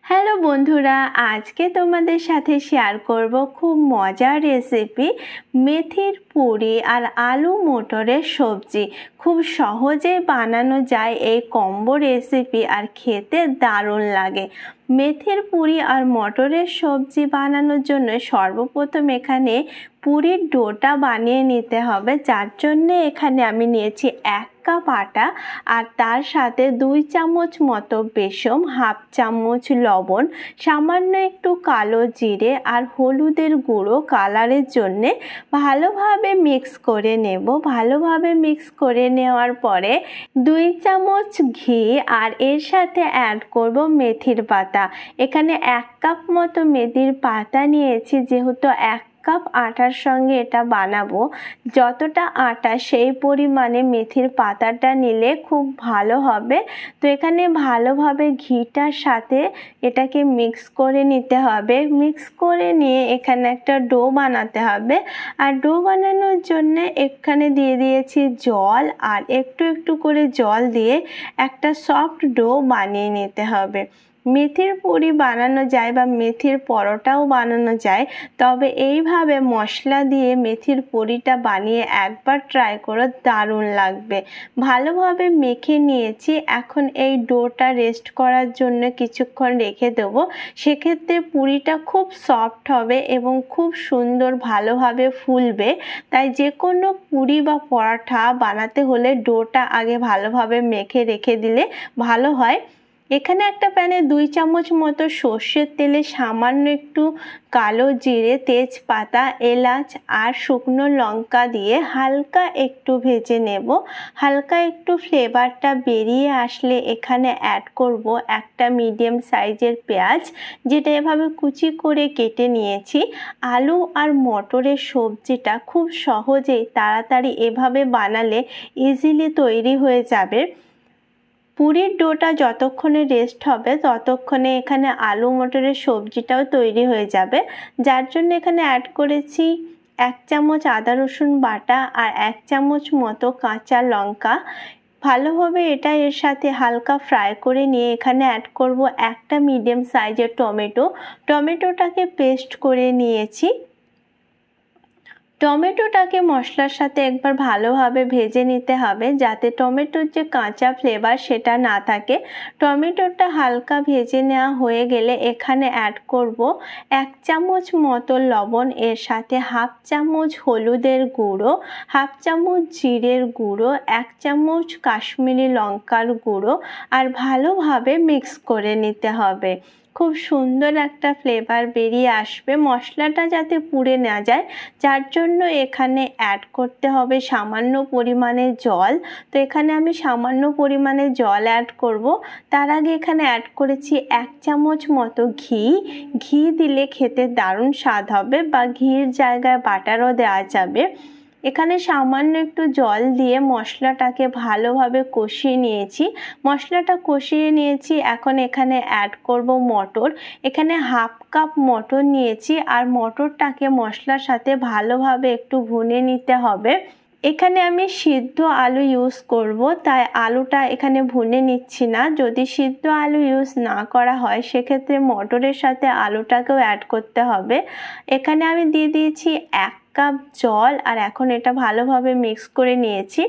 Hello বন্ধুরা, আজকে তোমাদের সাথে শেয়ার করব খুব মজার রেসিপি মেথির পুরি আর আলু মটরের সবজি। খুব সহজেই বানানো যায় এই কম্বো রেসিপি আর খেতে দারুণ লাগে। মেথির পুরি আর মটরের সবজি বানানোর জন্য সর্বপ্রথম এখানে পুরির ডোটা বানিয়ে নিতে হবে, যার জন্য এখানে আমি নিয়েছি 1 কাপ আটা আর তার সাথে 2 চামচ মতো বেসন, হাফ চামচ লবণ, সামান্য একটু কালো জিরে আর হলুদের গুঁড়ো কালারের জন্যে ভালোভাবে মিক্স করে নেব। ভালোভাবে মিক্স করে নেওয়ার পরে 2 চামচ ঘি আর এর সাথে অ্যাড করব মেথির পাতা। এখানে 1 কাপ মতো মেথির পাতা নিয়েছি, যেহেতু 1 কাপ আটার সঙ্গে এটা বানাবো। যতটা আটা সেই পরিমাণে মেথির পাতাটা নিলে খুব ভালো হবে। তো এখানে ভালোভাবে ঘিটার সাথে এটাকে মিক্স করে নিতে হবে। মিক্স করে নিয়ে এখানে একটা ডো বানাতে হবে। আর ডো বানানোর জন্য এখানে দিয়ে দিয়েছি জল, আর একটু একটু করে জল দিয়ে একটা সফট ডো বানিয়ে নিতে হবে। মেথির পুরি বানানো যায় বা মেথির পরোটাও বানানো যায়, তবে এইভাবে মশলা দিয়ে মেথির পুরিটা বানিয়ে একবার ট্রাই করো, দারুণ লাগবে। ভালোভাবে মেখে নিয়েছি। এখন এই ডোটা রেস্ট করার জন্য কিছুক্ষণ রেখে দেবো। সেক্ষেত্রে পুরিটা খুব সফট হবে এবং খুব সুন্দর ভালোভাবে ফুলবে। তাই যে কোনো পুরি বা পরোটা বানাতে হলে ডোটা আগে ভালোভাবে মেখে রেখে দিলে ভালো হয়। এখানে একটা প্যানে 2 চামচ মতো সর্ষের তেলে সামান্য একটু কালো জিরে, তেজপাতা, এলাচ আর শুকনো লঙ্কা দিয়ে হালকা একটু ভেজে নেব। হালকা একটু ফ্লেভারটা বেরিয়ে আসলে এখানে অ্যাড করব একটা মিডিয়াম সাইজের পেঁয়াজ, যেটা এভাবে কুচি করে কেটে নিয়েছি। আলু আর মটরের সবজিটা খুব সহজেই তাড়াতাড়ি এভাবে বানালে ইজিলি তৈরি হয়ে যাবে। পুরির ডোটা যতক্ষণে রেস্ট হবে ততক্ষণে এখানে আলু মটরের সবজিটাও তৈরি হয়ে যাবে, যার জন্য এখানে অ্যাড করেছি 1 চামচ আদা রসুন বাটা আর 1 চামচ মতো কাঁচা লঙ্কা। ভালোভাবে এটা এর সাথে হালকা ফ্রাই করে নিয়ে এখানে অ্যাড করব একটা মিডিয়াম সাইজের টমেটোটাকে পেস্ট করে নিয়েছি। টমেটোটাকে মশলার সাথে একবার ভালোভাবে ভেজে নিতে হবে, যাতে টমেটোর যে কাঁচা ফ্লেভার সেটা না থাকে। টমেটোটা হালকা ভেজে নেওয়া হয়ে গেলে এখানে অ্যাড করব 1 চামচ মতো লবণ, এর সাথে হাফ চামচ হলুদের গুঁড়ো, হাফ চামচ জিরের গুঁড়ো, 1 চামচ কাশ্মীরি লঙ্কার গুঁড়ো আর ভালোভাবে মিক্স করে নিতে হবে। খুব সুন্দর একটা ফ্লেভার বেরিয়ে আসবে, মশলাটা যাতে পুড়ে না যায়, যার জন্য এখানে অ্যাড করতে হবে সামান্য পরিমাণে জল। তো এখানে আমি সামান্য পরিমাণে জল অ্যাড করব। তার আগে এখানে অ্যাড করেছি 1 চামচ মতো ঘি দিলে খেতে দারুণ স্বাদ হবে, বা ঘির জায়গায় বাটারও দেওয়া যাবে। এখানে সামান্য একটু জল দিয়ে মশলাটাকে ভালোভাবে কষিয়ে নিয়েছি। মশলাটা কষিয়ে নিয়েছি। এখন এখানে অ্যাড করব মটর। এখানে হাফ কাপ মটর নিয়েছি আর মটরটাকে মশলার সাথে ভালোভাবে একটু ভুনে নিতে হবে। এখানে আমি সিদ্ধ আলু ইউজ করব, তাই আলুটা এখানে ভুনে নিচ্ছি না। যদি সিদ্ধ আলু ইউজ না করা হয় সেক্ষেত্রে মটরের সাথে আলুটাকেও অ্যাড করতে হবে। এখানে আমি দিয়ে দিয়েছি 1 কাপ জল আর এখন এটা ভালোভাবে মিক্স করে নিয়েছি।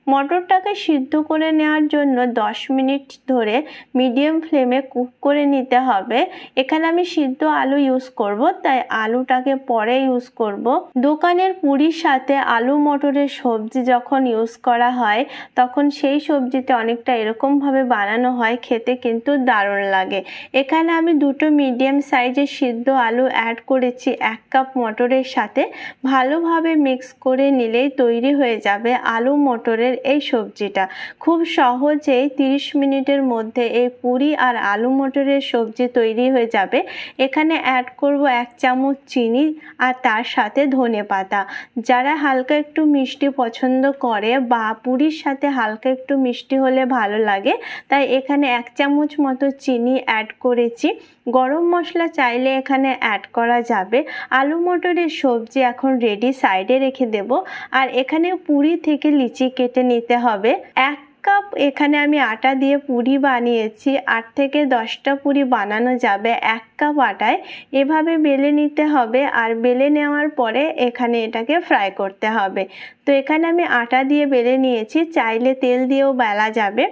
মটরটাকে সিদ্ধ করে নেওয়ার জন্য 10 মিনিট ধরে মিডিয়াম ফ্লেমে কুক করে নিতে হবে। এখানে আমি সিদ্ধ আলু ইউজ করব, তাই আলুটাকে পরে ইউজ করব। দোকানের পুরির সাথে আলু মটরের সবজি যখন ইউজ করা হয় তখন সেই সবজিটা অনেকটা এরকমভাবে বানানো হয়, খেতে কিন্তু দারুণ লাগে। এখানে আমি 2টো মিডিয়াম সাইজের সিদ্ধ আলু অ্যাড করেছি 1 কাপ মটরের সাথে। ভালোভাবে মিক্স করে নিলেই তৈরি হয়ে যাবে আলু মটরের এই সবজিটা। খুব সহজেই 30 মিনিটের মধ্যে এই পুরি আর আলু মটরের সবজি তৈরি হয়ে যাবে। এখানে অ্যাড করব 1 চামচ চিনি আর তার সাথে ধনেপাতা। যারা হালকা একটু মিষ্টি পছন্দ করে বা পুরির সাথে হালকা একটু মিষ্টি হলে ভালো লাগে, তাই এখানে 1 চামচ মতো চিনি অ্যাড করেছি। গরম মশলা চাইলে এখানে অ্যাড করা যাবে। আলু মটরের সবজি এখন রেডি, সাইডে রেখে দেব। আর এখানে পুরি থেকে লিচি কেটে নিতে হবে। 1 কাপ এখানে আমি আটা দিয়ে পুরি বানিয়েছি। 8 থেকে 10টা পুরি বানানো যাবে 1 কাপ আটায়। এভাবে বেলে নিতে হবে আর বেলে নেওয়ার পরে এখানে এটাকে ফ্রাই করতে হবে। তো এখানে আমি আটা দিয়ে বেলে নিয়েছি, চাইলে তেল দিয়েও বেলা যাবে।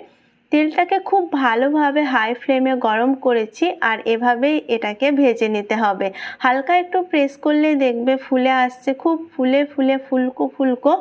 তেলটাকে খুব ভালোভাবে হাই ফ্লেমে গরম করেছি আর এভাবেই এটাকে ভেজে নিতে হবে। হালকা একটু প্রেস করলে দেখবে ফুলে আসছে, খুব ফুলে ফুলে ফুলকো ফুলকো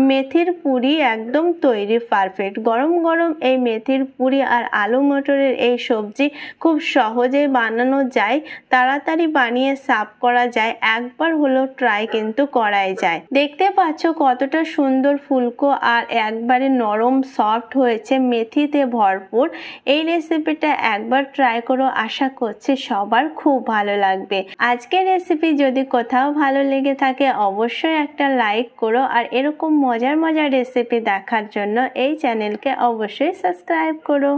মেথির পুরি একদম তৈরি পারফেক্ট। গরম গরম এই মেথির পুরি আর আলু মটরের এই সবজি খুব সহজেই বানানো যায়, তাড়াতাড়ি বানিয়ে সার্ভ করা যায়। একবার হলো ট্রাই কিন্তু করাই যায়। দেখতে পাচ্ছ কতটা সুন্দর ফুলকো আর একবারে নরম সফট হয়েছে, মেথিতে ভরপুর। এই রেসিপিটা একবার ট্রাই করো, আশা করছি সবার খুব ভালো লাগবে। আজকের রেসিপি যদি কোথাও ভালো লেগে থাকে অবশ্যই একটা লাইক করো আর এরকম মজার মজার রেসিপি দেখার জন্য এই চ্যানেলকে অবশ্যই সাবস্ক্রাইব করো।